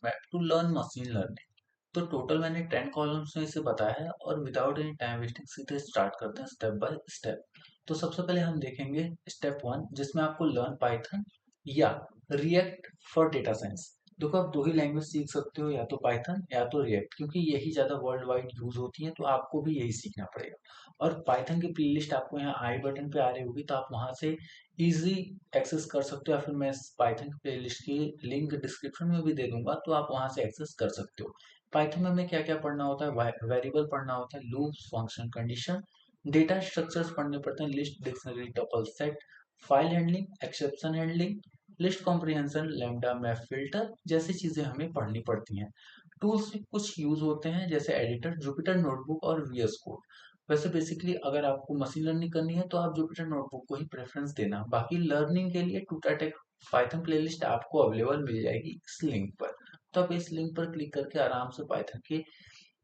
Map to learn machine learning. तो total मैंने 10 columns में इसे बताया है और विदाउट एनी टाइम वेस्टिंग सीधे स्टार्ट करते हैं स्टेप बाय स्टेप। तो सबसे पहले हम देखेंगे स्टेप 1, जिसमें आपको लर्न पाइथन या रिएक्ट फॉर डेटा साइंस। देखो, आप दो ही लैंग्वेज सीख सकते हो, या तो पाइथन या तो रिएक्ट, क्योंकि यही ज्यादा वर्ल्ड वाइड यूज होती है, तो आपको भी यही सीखना पड़ेगा। और पाइथन की प्लेलिस्ट आपको यहाँ आई बटन पे आ रही होगी, तो आप वहां से इजी एक्सेस कर सकते हो, या फिर मैं पाइथन की प्लेलिस्ट की लिंक डिस्क्रिप्शन में भी दे दूंगा, तो आप वहां से एक्सेस कर सकते हो। पाइथन में हमें क्या क्या पढ़ना होता है? वेरिएबल पढ़ना होता है, loops, function, condition, data structures पढ़ने पड़ते हैं, list, dictionary, tuple, set, file handling, exception handling, list comprehension, lambda, map, filter जैसी चीजें हमें पढ़नी पड़ती हैं। टूल्स भी कुछ यूज होते हैं, जैसे एडिटर, जुपिटर नोटबुक और वीएस कोड। वैसे बेसिकली अगर आपको मशीन लर्निंग करनी है तो आप जुपिटर नोटबुक को ही प्रेफरेंस देना। बाकी लर्निंग के लिए टूटाटेक पाइथन प्लेलिस्ट आपको अवेलेबल मिल जाएगी इस लिंक पर। तो आप इस लिंक पर क्लिक करके आराम से पाइथन के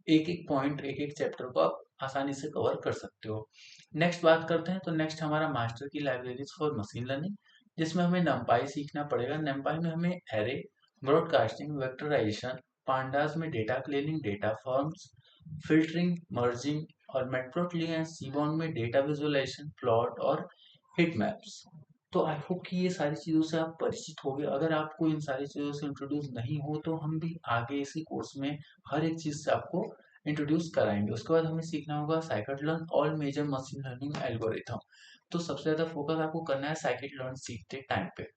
एक एक पॉइंट, एक एक चैप्टर को आप आसानी से कवर कर सकते हो। नेक्स्ट बात करते हैं, तो नेक्स्ट हमारा मास्टर की लाइब्रेरीज फॉर मशीन लर्निंग, जिसमें हमें नंपाई सीखना पड़ेगा। नंपाई में हमें एरे, ब्रॉडकास्टिंग, वेक्टराइजेशन, पांडास में data cleaning, data forms, filtering, merging, और मेट्प्लोटली एंड सीबॉन में डेटा विजुअलाइजेशन, प्लॉट और हिट मैप्स। तो आई होप कि ये सारी चीज़ों से आप परिचित हो गए। अगर आपको इन सारी चीज़ों से इंट्रोड्यूस नहीं हो, तो हम भी आगे इसी कोर्स में हर एक चीज़ से आपको इंट्रोड्यूस कराएंगे। उसके बाद हमें सीखना होगा scikit learn all major machine learning algorithm. तो सबसे ज़्यादा फोकस आपको करना है साइकिट लर्न सीखते टाइम पे।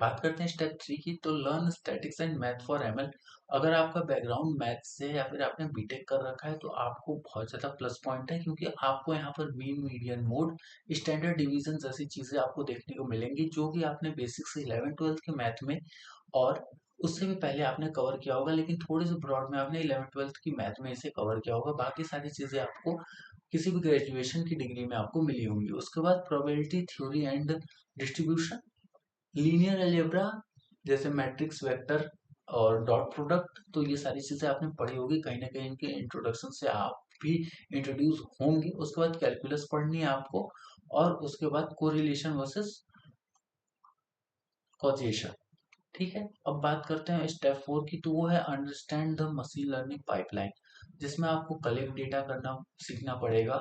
बात करते हैं स्टेप 3 की, तो learn statics and math for ML. अगर आपका बैकग्राउंड मैथ से है या फिर आपने बीटेक कर रखा है, तो आपको बहुत ज़्यादा प्लस पॉइंट है, क्योंकि आपको यहाँ पर mean, median, mode, standard division जैसी चीज़ें आपको देखने को मिलेंगी, जो कि आपने बेसिक से 11th-12th के मैथ में और उससे भी पहले आपने कवर किया होगा, लेकिन थोड़ी सी ब्रॉड में आपने 11th-12th की मैथ में इसे कवर किया होगा। बाकी सारी चीज़ें आपको किसी भी ग्रेजुएशन की डिग्री में आपको मिली होंगी। उसके बाद probability theory and distribution, linear algebra जैसे मैट्रिक्स, वेक्टर और डॉट प्रोडक्ट, तो ये सारी चीजें आपने पढ़ी होगी, कहीं ना कहीं इनके इंट्रोडक्शन से आप भी इंट्रोड्यूस होंगे। उसके बाद कैलकुलस पढ़नी है आपको, और उसके बाद कोरिलेशन वर्सेस कॉजेशन। ठीक है, अब बात करते हैं स्टेप 4 की, तो वो है understand the machine learning pipeline, जिसमें आपको कलेक्ट डेटा करना सीखना पड़ेगा,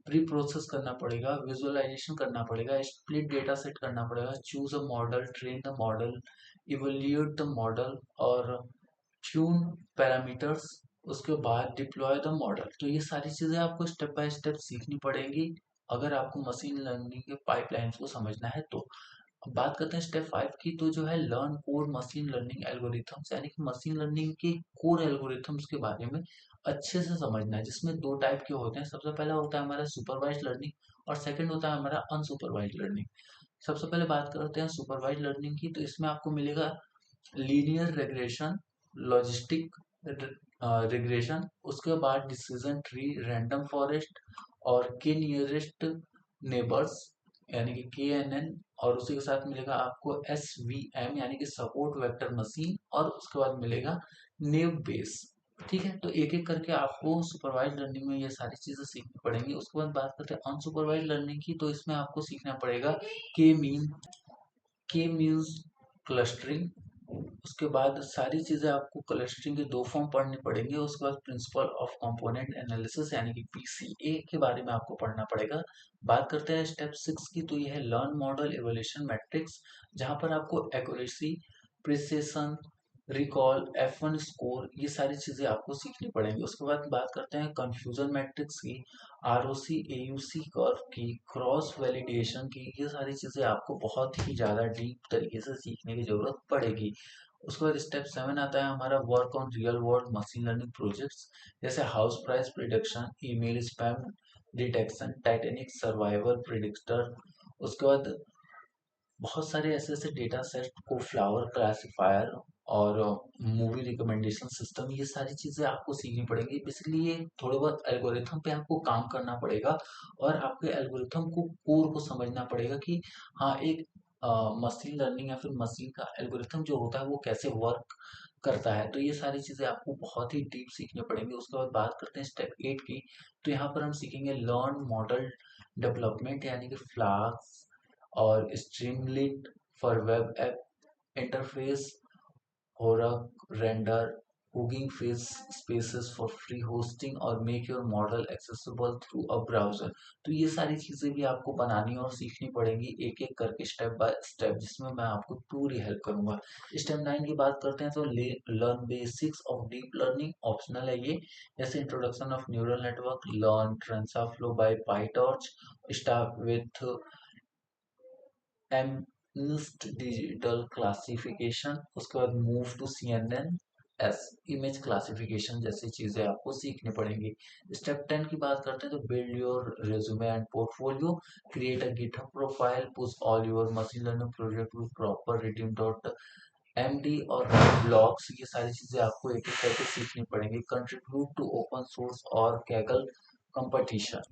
प्री प्रोसेस करना पड़ेगा, विजुअलाइजेशन करना पड़ेगा, स्प्लिट डेटा सेट करना पड़ेगा, choose a model, train the model, evaluate the model, और ट्यून पैरामीटर्स, उसके बाद डिप्लॉय द मॉडल। तो ये सारी चीजें आपको स्टेप बाय स्टेप सीखनी पड़ेंगी अगर आपको मशीन लर्निंग के पाइपलाइंस को समझना है तो। अब बात करते हैं स्टेप 5 की, तो जो है learn core machine learning algorithms, यानी कि मशीन लर्निंग के कोर एल्गोरिथम्स के बारे में अच्छे से समझना है, जिसमें दो टाइप के होते हैं। सबसे पहला होता है हमारा सुपरवाइज लर्निंग, और सेकंड होता है हमारा अनसुपरवाइज लर्निंग। सबसे पहले बात करते हैं सुपरवाइज लर्निंग की, तो इसमें आपको मिलेगा लीनियर रेग्रेशन, लॉजिस्टिक रिग्रेशन, उसके बाद डिसीजन ट्री, रैंडम फॉरेस्ट, और के नियरेस्ट नेबर्स यानी कि के एन एन, और उसी के साथ मिलेगा आपको एस वी एम यानी कि सपोर्ट वेक्टर मशीन, और उसके बाद मिलेगा नेव बेस। ठीक है, तो एक एक करके आपको सुपरवाइज लर्निंग में ये सारी चीजें सीखनी पड़ेंगी। उसके बाद बात करते हैं अनसुपरवाइज लर्निंग की, तो इसमें आपको सीखना पड़ेगा के मीन, के मीन्स क्लस्टरिंग। उसके बाद सारी चीजें आपको क्लस्टरिंग के दो फॉर्म पढ़ने पड़ेंगे। उसके बाद प्रिंसिपल ऑफ कंपोनेंट एनालिसिस यानी कि पीसीए के बारे में आपको पढ़ना पड़ेगा। बात करते हैं स्टेप 6 की, तो यह है लर्न मॉडल इवोल्यूशन मैट्रिक्स, जहां पर आपको accuracy, precision, recall, F1 score, ये सारी चीजें आपको सीखनी पड़ेंगी। उसके बाद बात करते हैं कंफ्यूजन मैट्रिक्स की, आरओसी, एयूसी कर्व की, क्रॉस वैलिडेशन की, ये सारी चीजें आपको बहुत ही ज्यादा डीप तरीके से सीखने की जरूरत पड़ेगी। उसके बाद स्टेप 7 आता है हमारा work on real world machine learning projects, जैसे house price prediction, email spam detection, Titanic survival predictor. उसके बाद बहुत सारे ऐसे ऐसे डेटा सेट को फ्लावर क्लासिफायर और मूवी रिकमेंडेशन सिस्टम, ये सारी चीजें आपको सीखनी पड़ेंगी। बेसिकली ये थोड़े बहुत एल्गोरिथम पे आपको काम करना पड़ेगा, और आपके एल्गोरिथम को कोर को समझना पड़ेगा कि हाँ, एक मशीन लर्निंग या फिर मशीन का एल्गोरिथम जो होता है वो कैसे वर्क करता है। तो ये सारी चीजें आपको बहुत ही डीप सीखनी पड़ेंगी। उसके बाद बात करते हैं स्टेप 8 की, तो यहाँ पर हम सीखेंगे लर्न मॉडल डेवलपमेंट यानी कि फ्लास्क और Streamlit for web app interface, render Hugging Face spaces for free hosting और make your model accessible through a browser। तो ये सारी चीजें भी आपको बनानी और सीखनी पड़ेंगी एक एक करके स्टेप बाय स्टेप, जिसमें मैं आपको पूरी हेल्प करूंगा। स्टेप 9 की बात करते हैं तो learn basics of deep learning, optional है ये। जैसे introduction of neural network, learn TensorFlow by PyTorch, start with MNIST digital classification, उसके बाद move to CNN as image classification जैसी चीजें आपको सीखनी पड़ेंगी। स्टेप 10 की बात करते हैं तो build your resume and portfolio, create a GitHub profile, push all your machine learning project with proper readme dot MD और ब्लॉग्स, ये सारी चीजें आपको एक एक करके सीखनी पड़ेंगी। कंट्रीब्यूट टू ओपन सोर्स और Kaggle competition,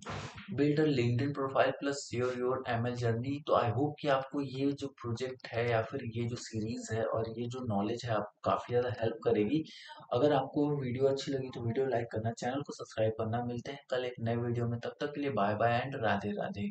build a LinkedIn profile plus share your ML journey. तो आई होप कि आपको ये जो प्रोजेक्ट है या फिर ये जो सीरीज है और ये जो नॉलेज है आपको काफी ज्यादा हेल्प करेगी। अगर आपको वीडियो अच्छी लगी तो वीडियो लाइक करना, चैनल को सब्सक्राइब करना। मिलते हैं कल एक नए वीडियो में, तब तक के लिए bye bye and Radhe Radhe.